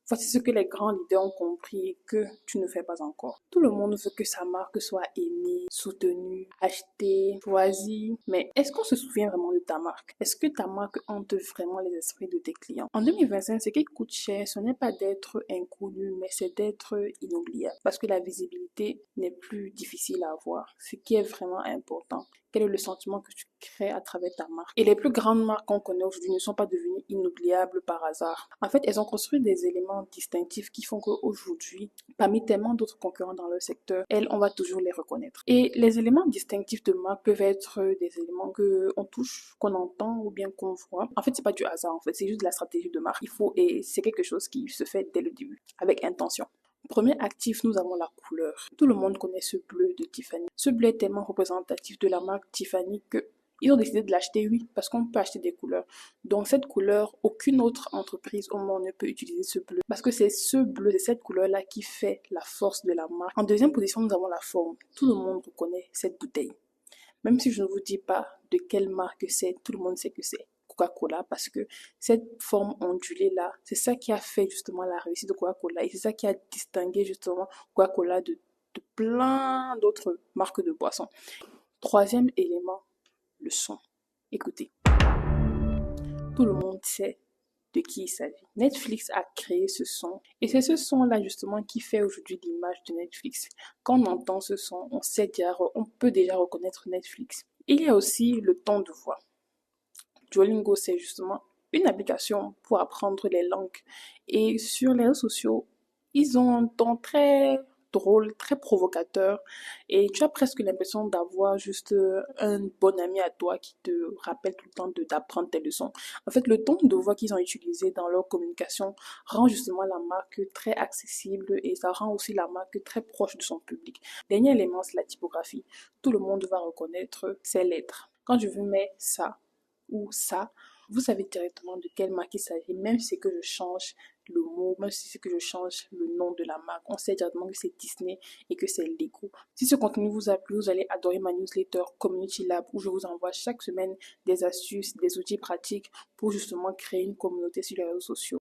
Voici ce que les grands leaders ont compris et que tu ne fais pas encore. Tout le monde veut que sa marque soit aimée, soutenue, achetée, choisie. Mais est-ce qu'on se souvient vraiment de ta marque? Est-ce que ta marque hante vraiment les esprits de tes clients? En 2025, ce qui coûte cher, ce n'est pas d'être inconnu, mais c'est d'être inoubliable. Parce que la visibilité n'est plus difficile à avoir. Ce qui est vraiment important. Quel est le sentiment que tu crées à travers ta marque? Et les plus grandes marques qu'on connaît aujourd'hui ne sont pas devenues inoubliables par hasard. En fait, elles ont construit des éléments distinctifs qui font qu'aujourd'hui, parmi tellement d'autres concurrents dans leur secteur, elles, on va toujours les reconnaître. Et les éléments distinctifs de marque peuvent être des éléments que on touche, qu'on entend ou bien qu'on voit. En fait, c'est pas du hasard, en fait, c'est juste de la stratégie de marque. Et c'est quelque chose qui se fait dès le début, avec intention. Premier actif, nous avons la couleur. Tout le monde connaît ce bleu de Tiffany. Ce bleu est tellement représentatif de la marque Tiffany que ils ont décidé de l'acheter, oui, parce qu'on peut acheter des couleurs. Donc cette couleur, aucune autre entreprise au monde ne peut utiliser ce bleu. Parce que c'est ce bleu, c'est cette couleur-là qui fait la force de la marque. En deuxième position, nous avons la forme. Tout le monde reconnaît cette bouteille. Même si je ne vous dis pas de quelle marque c'est, tout le monde sait que c'est Coca-Cola parce que cette forme ondulée là, c'est ça qui a fait justement la réussite de Coca-Cola et c'est ça qui a distingué justement Coca-Cola de plein d'autres marques de boissons. Troisième élément, le son. Écoutez, tout le monde sait de qui il s'agit. Netflix a créé ce son et c'est ce son-là justement qui fait aujourd'hui l'image de Netflix. Quand on entend ce son, on peut déjà reconnaître Netflix. Il y a aussi le ton de voix. Duolingo, c'est justement une application pour apprendre les langues. Et sur les réseaux sociaux, ils ont un ton très drôle, très provocateur. Et tu as presque l'impression d'avoir juste un bon ami à toi qui te rappelle tout le temps d'apprendre tes leçons. En fait, le ton de voix qu'ils ont utilisé dans leur communication rend justement la marque très accessible et ça rend aussi la marque très proche de son public. Dernier élément, c'est la typographie. Tout le monde va reconnaître ces lettres. Quand je veux mettre ça, ou ça, vous savez directement de quelle marque il s'agit, même si c'est que je change le mot, même si c'est que je change le nom de la marque. On sait directement que c'est Disney et que c'est Lego. Si ce contenu vous a plu, vous allez adorer ma newsletter Community Lab où je vous envoie chaque semaine des astuces, des outils pratiques pour justement créer une communauté sur les réseaux sociaux.